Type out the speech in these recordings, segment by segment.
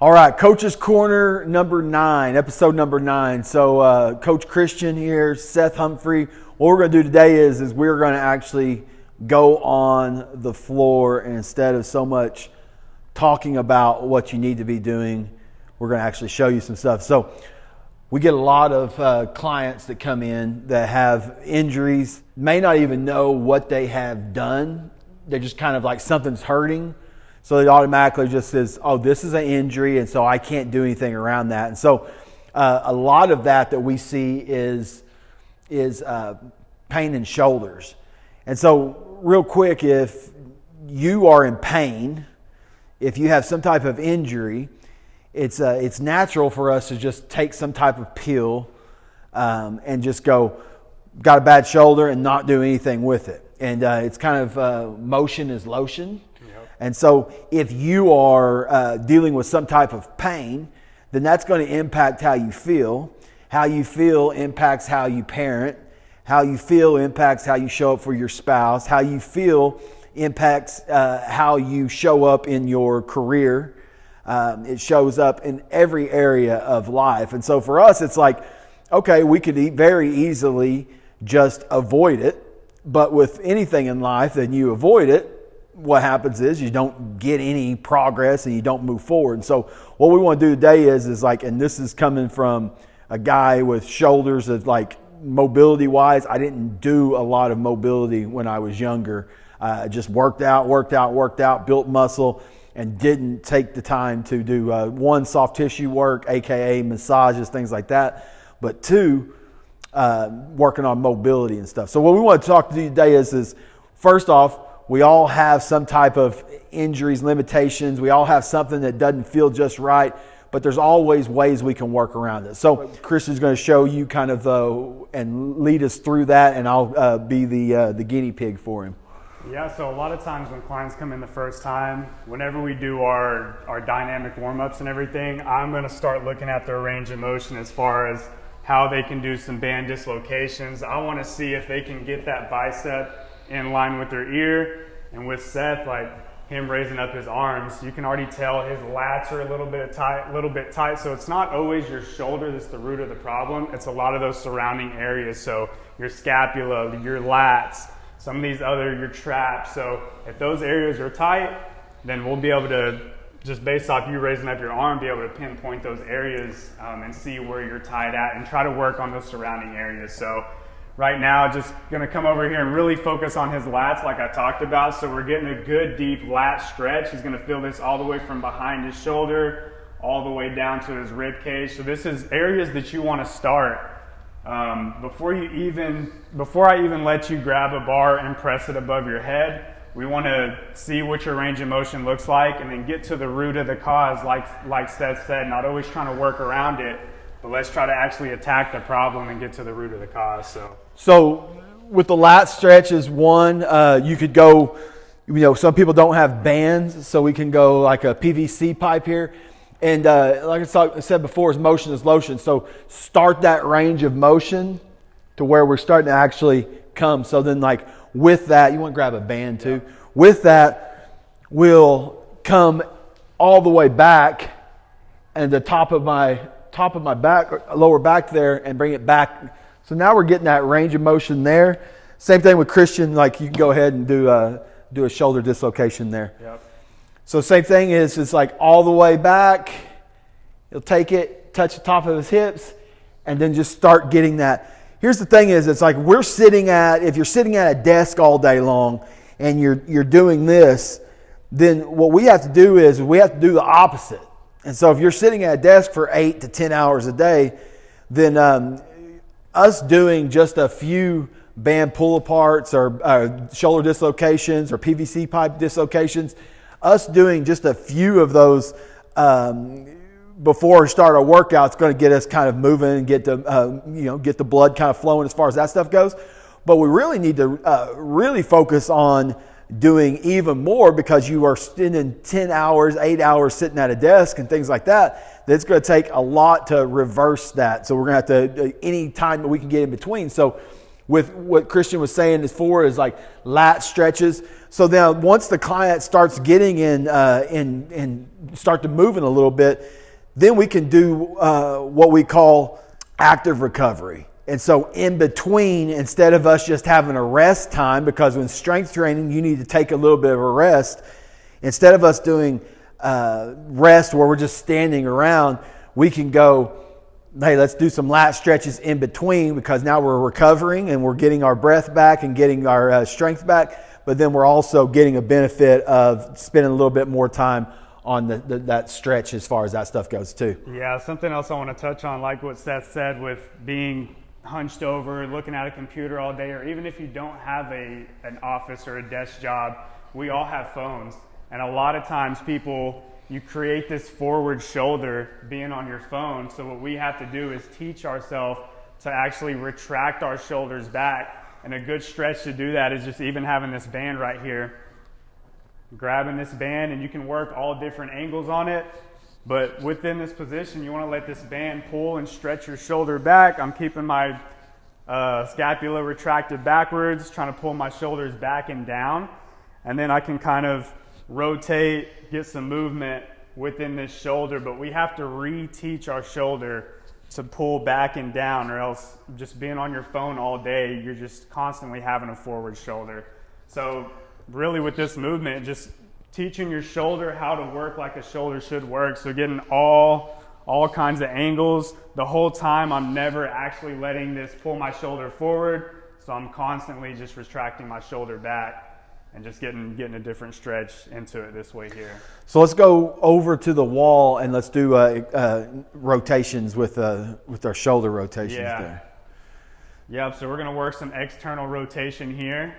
All right, Coach's Corner number 9, episode number 9. So Coach Christian here, Seth Humphrey. What we're going to do today is we're going to actually go on the floor, and instead of so much talking about what you need to be doing, we're going to actually show you some stuff. So we get a lot of clients that come in that have injuries, may not even know what they have done. They're just kind of like something's hurting. So it automatically just says, oh, this is an injury, and so I can't do anything around that. And so a lot of that we see is pain in shoulders. And so real quick, if you are in pain, if you have some type of injury, it's natural for us to just take some type of pill and just go, got a bad shoulder, and not do anything with it. And it's kind of motion is lotion. And so if you are dealing with some type of pain, then that's going to impact how you feel. How you feel impacts how you parent. How you feel impacts how you show up for your spouse. How you feel impacts how you show up in your career. It shows up in every area of life. And so for us, it's like, okay, we could very easily just avoid it. But with anything in life, then you avoid it. What happens is you don't get any progress and you don't move forward. And so what we want to do today is like, and this is coming from a guy with shoulders that like mobility wise, I didn't do a lot of mobility when I was younger. I just worked out, built muscle, and didn't take the time to do one, soft tissue work, aka massages, things like that, but two, working on mobility and stuff. So what we want to talk to you today is first off, we all have some type of injuries, limitations. We all have something that doesn't feel just right, but there's always ways we can work around it. So Christian's going to show you kind of and lead us through that, and I'll be the guinea pig for him. Yeah, so a lot of times when clients come in the first time, whenever we do our dynamic warm-ups and everything, I'm going to start looking at their range of motion as far as how they can do some band dislocations. I want to see if they can get that bicep in line with their ear. And with Seth, like him raising up his arms, you can already tell his lats are a little bit tight. So it's not always your shoulder that's the root of the problem. It's a lot of those surrounding areas. So your scapula, your lats, some of these your traps. So if those areas are tight, then we'll be able to, just based off you raising up your arm, be able to pinpoint those areas and see where you're tight at and try to work on those surrounding areas. So right now, just going to come over here and really focus on his lats like I talked about. So we're getting a good deep lat stretch. He's going to feel this all the way from behind his shoulder, all the way down to his rib cage. So this is areas that you want to start. Before I even let you grab a bar and press it above your head, we want to see what your range of motion looks like and then get to the root of the cause, like Seth said, not always trying to work around it, but let's try to actually attack the problem and get to the root of the cause. So with the lat stretch is one, you could go, some people don't have bands, so we can go like a PVC pipe here. And like I said before, is motion is lotion. So start that range of motion to where we're starting to actually come. So then like with that, you want to grab a band too. Yeah. With that, we'll come all the way back and the top of my back, lower back there, and bring it back. So now we're getting that range of motion there. Same thing with Christian, like you can go ahead and do a shoulder dislocation there. Yep. So same thing is it's like all the way back. He'll take it, touch the top of his hips, and then just start getting that. Here's the thing is, it's like if you're sitting at a desk all day long and you're doing this, then what we have to do is we have to do the opposite. And so if you're sitting at a desk for 8 to 10 hours a day, then us doing just a few band pull-aparts or shoulder dislocations or PVC pipe dislocations, us doing just a few of those before we start our workout is going to get us kind of moving and get the blood kind of flowing as far as that stuff goes. But we really need to really focus on doing even more, because you are spending 10 hours, 8 hours sitting at a desk and things like that. That's going to take a lot to reverse that. So we're going to have to, any time that we can get in between. So with what Christian was saying is for is like lat stretches. So now once the client starts getting in start to moving a little bit, then we can do what we call active recovery. And so in between, instead of us just having a rest time, because when strength training, you need to take a little bit of a rest, instead of us doing rest where we're just standing around, we can go, hey, let's do some lat stretches in between, because now we're recovering and we're getting our breath back and getting our strength back, but then we're also getting a benefit of spending a little bit more time on that stretch as far as that stuff goes too. Yeah, something else I want to touch on, like what Seth said with being hunched over, looking at a computer all day, or even if you don't have an office or a desk job, we all have phones. And a lot of times you create this forward shoulder being on your phone. So what we have to do is teach ourselves to actually retract our shoulders back. And a good stretch to do that is just even having this band right here. Grabbing this band, and you can work all different angles on it. But within this position, you want to let this band pull and stretch your shoulder back. I'm keeping my scapula retracted backwards, trying to pull my shoulders back and down. And then I can kind of rotate, get some movement within this shoulder. But we have to re-teach our shoulder to pull back and down, or else just being on your phone all day, you're just constantly having a forward shoulder. So really with this movement, just teaching your shoulder how to work like a shoulder should work. So getting all kinds of angles. The whole time I'm never actually letting this pull my shoulder forward. So I'm constantly just retracting my shoulder back and just getting a different stretch into it this way here. So let's go over to the wall and let's do rotations with our shoulder rotations there. Yep, so we're going to work some external rotation here.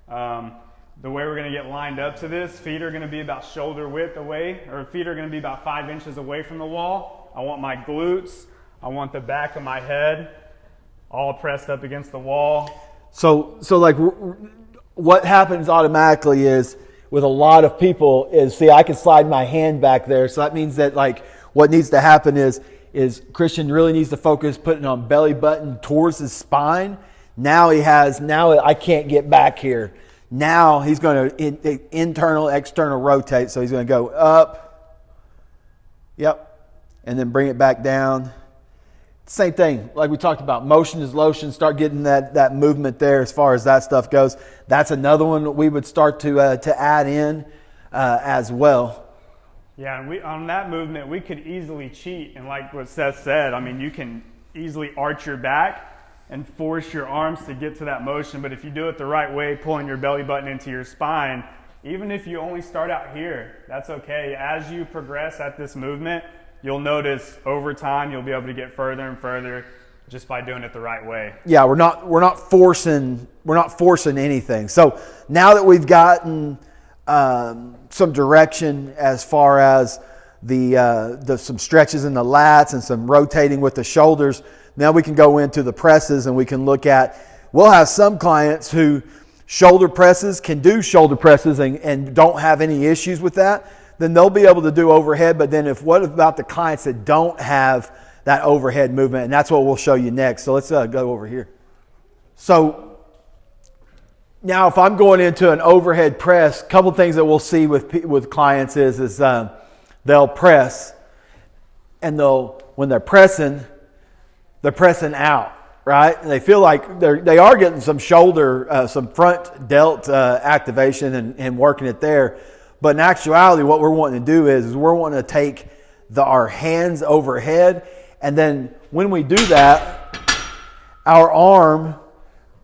The way we're going to get lined up to this, feet are going to be about shoulder width away, or feet are going to be about 5 inches away from the wall. I want my glutes, I want the back of my head all pressed up against the wall. So like what happens automatically is with a lot of people is, see, I can slide my hand back there. So that means that like what needs to happen is Christian really needs to focus putting on belly button towards his spine. Now I can't get back here. Now he's going to internal, external rotate. So he's going to go up. Yep. And then bring it back down. Same thing, like we talked about, motion is lotion. Start getting that movement there as far as that stuff goes. That's another one that we would start to add in as well. Yeah, and on that movement, we could easily cheat. And like what Seth said, I mean, you can easily arch your back and force your arms to get to that motion. But if you do it the right way, pulling your belly button into your spine, even if you only start out here, that's okay. As you progress at this movement, you'll notice over time you'll be able to get further and further just by doing it the right way. Yeah, we're not forcing anything. So now that we've gotten some direction as far as the some stretches in the lats and some rotating with the shoulders, now we can go into the presses and we can look at, we'll have some clients who can do shoulder presses and don't have any issues with that. Then they'll be able to do overhead. But then what about the clients that don't have that overhead movement? And that's what we'll show you next. So let's go over here. So now if I'm going into an overhead press, a couple things that we'll see with clients is they'll press, and when they're pressing out, right? And they feel like they are getting some shoulder, some front delt activation and working it there. But in actuality, what we're wanting to do is we're wanting to take our hands overhead, and then when we do that, our arm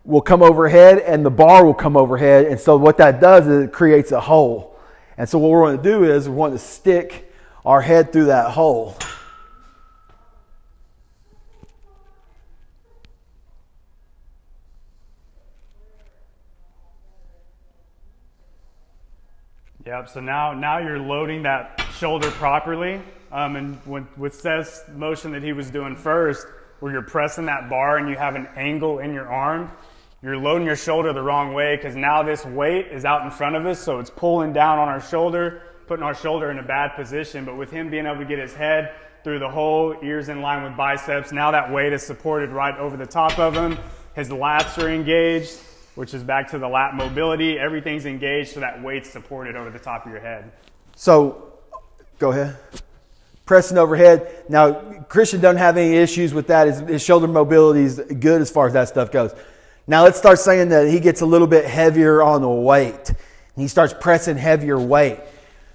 will come overhead and the bar will come overhead. And so what that does is it creates a hole. And so what we're going to do is we want to stick our head through that hole. Yep, so now you're loading that shoulder properly. And with Seth's motion that he was doing first, where you're pressing that bar and you have an angle in your arm, you're loading your shoulder the wrong way, because now this weight is out in front of us, so it's pulling down on our shoulder, putting our shoulder in a bad position. But with him being able to get his head through the hole, ears in line with biceps, now that weight is supported right over the top of him. His lats are engaged, which is back to the lat mobility. Everything's engaged so that weight's supported over the top of your head. So, go ahead. Pressing overhead. Now, Christian doesn't have any issues with that. His shoulder mobility is good as far as that stuff goes. Now, let's start saying that he gets a little bit heavier on the weight. He starts pressing heavier weight.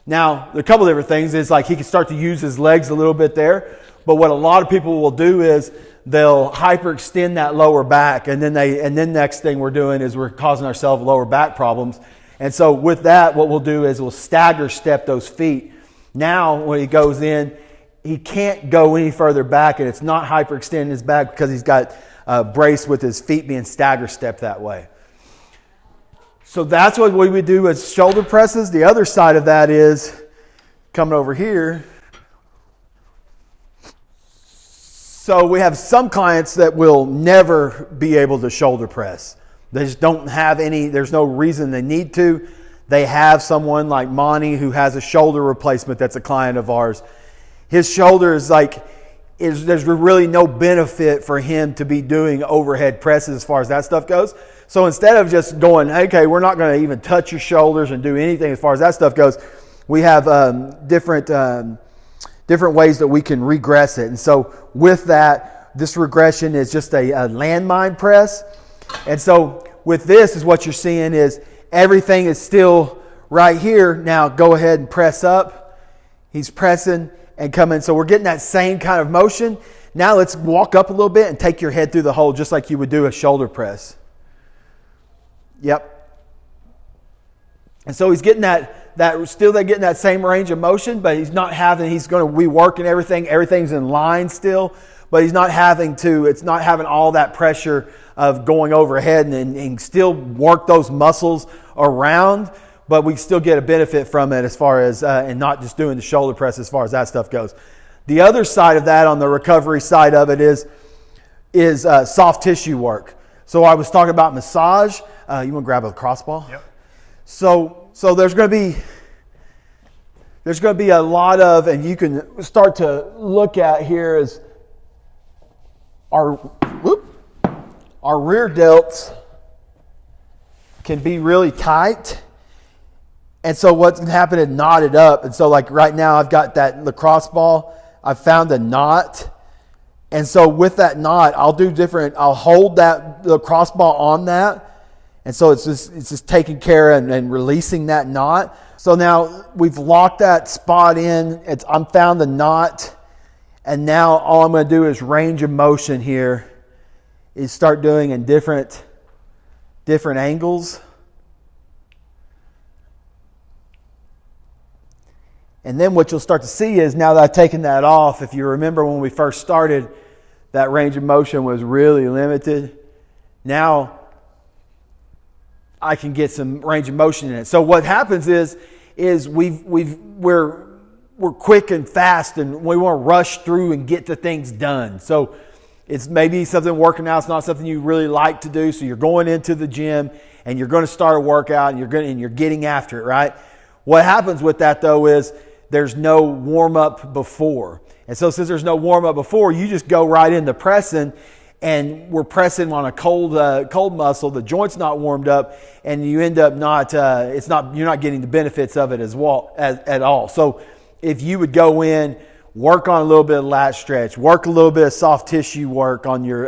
Now, a couple of different things is like he can start to use his legs a little bit there. But what a lot of people will do is they'll hyperextend that lower back, and then next thing we're doing is we're causing ourselves lower back problems. And so with that, what we'll do is we'll stagger step those feet. Now, when he goes in, he can't go any further back, and it's not hyperextending his back because he's got a brace with his feet being stagger stepped that way. So that's what we would do as shoulder presses. The other side of that is coming over here. So we have some clients that will never be able to shoulder press. They just don't have any, there's no reason they need to. They have someone like Monty who has a shoulder replacement that's a client of ours. His shoulder is there's really no benefit for him to be doing overhead presses as far as that stuff goes. So instead of just going, okay, we're not going to even touch your shoulders and do anything as far as that stuff goes, we have different ways that we can regress it. And so with that, this regression is just a landmine press. And so with this is what you're seeing is everything is still right here. Now go ahead and press up. He's pressing and coming. So we're getting that same kind of motion. Now let's walk up a little bit and take your head through the hole just like you would do a shoulder press. Yep. And so he's getting getting that same range of motion, but he's going to be working everything. Everything's in line still, but it's not having all that pressure of going overhead and still work those muscles around, but we still get a benefit from it as far as, and not just doing the shoulder press as far as that stuff goes. The other side of that on the recovery side of it is soft tissue work. So I was talking about massage. You want to grab a crossball? Yep. So there's going to be a lot of, and you can start to look at here is our rear delts can be really tight. And so what's going to happen is knot it up. And so like right now I've got that lacrosse ball. I found a knot. And so with that knot, I'll hold that lacrosse ball on that. And so it's just taking care and releasing that knot. So now we've locked that spot in. I'm found the knot. And now all I'm going to do is range of motion here is start doing in different angles. And then what you'll start to see is now that I've taken that off, if you remember when we first started, that range of motion was really limited. Now I can get some range of motion in it. So what happens is we're quick and fast, and we want to rush through and get the things done. So it's maybe something working out. It's not something you really like to do. So you're going into the gym and you're going to start a workout and you're getting after it, right? What happens with that though is there's no warm up before. And so since there's no warm up before, you just go right into pressing. And we're pressing on a cold muscle. The joint's not warmed up, and you end up you're not getting the benefits of it at all. So if you would go in, work on a little bit of lat stretch, work a little bit of soft tissue work on your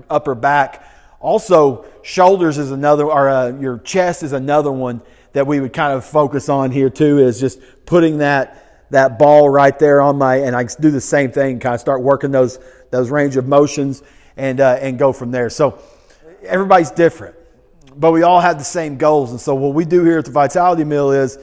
upper back. Also, shoulders is another, or your chest is another one that we would kind of focus on here too. Is just putting that ball right there and I do the same thing, kind of start working those range of motions and go from there. So everybody's different, but we all have the same goals. And so what we do here at the Vitality Mill is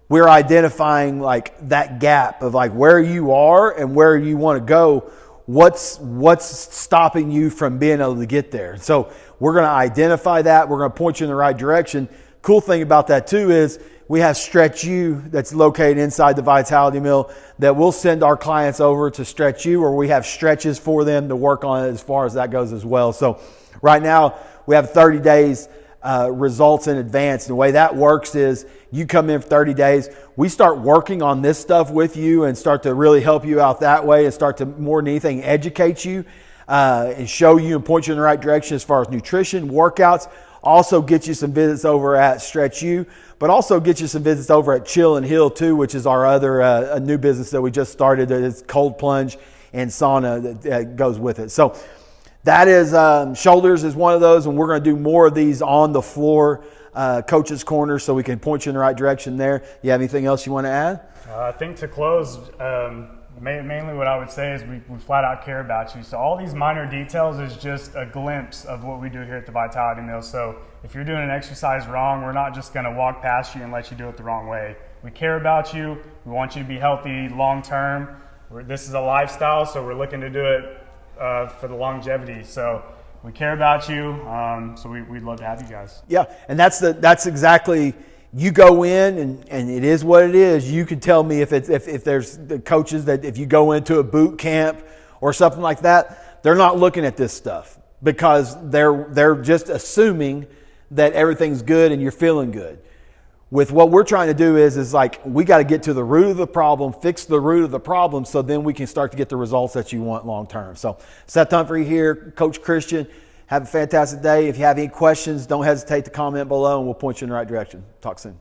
we're identifying like that gap of like where you are and where you want to go. What's stopping you from being able to get there? So we're going to identify that. We're going to point you in the right direction. Cool thing about that too is we have Stretch U that's located inside the Vitality Mill that we'll send our clients over to Stretch U, or we have stretches for them to work on it as far as that goes as well. So right now we have 30 days results in advance. And the way that works is you come in for 30 days. We start working on this stuff with you and start to really help you out that way and start to more than anything educate you. and show you and point you in the right direction as far as nutrition, workouts. Also get you some visits over at Stretch U, but also get you some visits over at Chill and Heal too, which is our other a new business that we just started. It's cold plunge and sauna that goes with it. So that is shoulders is one of those, and we're going to do more of these on the floor, coach's corner, so we can point you in the right direction there. You have anything else you want to add? I think to close, mainly what I would say is we flat out care about you. So all these minor details is just a glimpse of what we do here at the Vitality Mill. So if you're doing an exercise wrong, we're not just going to walk past you and let you do it the wrong way. We care about you. We want you to be healthy long term. This is a lifestyle, so we're looking to do it for the longevity. So we care about you. So we'd love to have you guys. Yeah, and that's exactly. You go in and it is what it is. You can tell me if there's the coaches that if you go into a boot camp or something like that, they're not looking at this stuff because they're just assuming that everything's good and you're feeling good. With what we're trying to do is like we got to get to the root of the problem, fix the root of the problem, so then we can start to get the results that you want long term. So Seth Humphrey here, Coach Christian. Have a fantastic day. If you have any questions, don't hesitate to comment below and we'll point you in the right direction. Talk soon.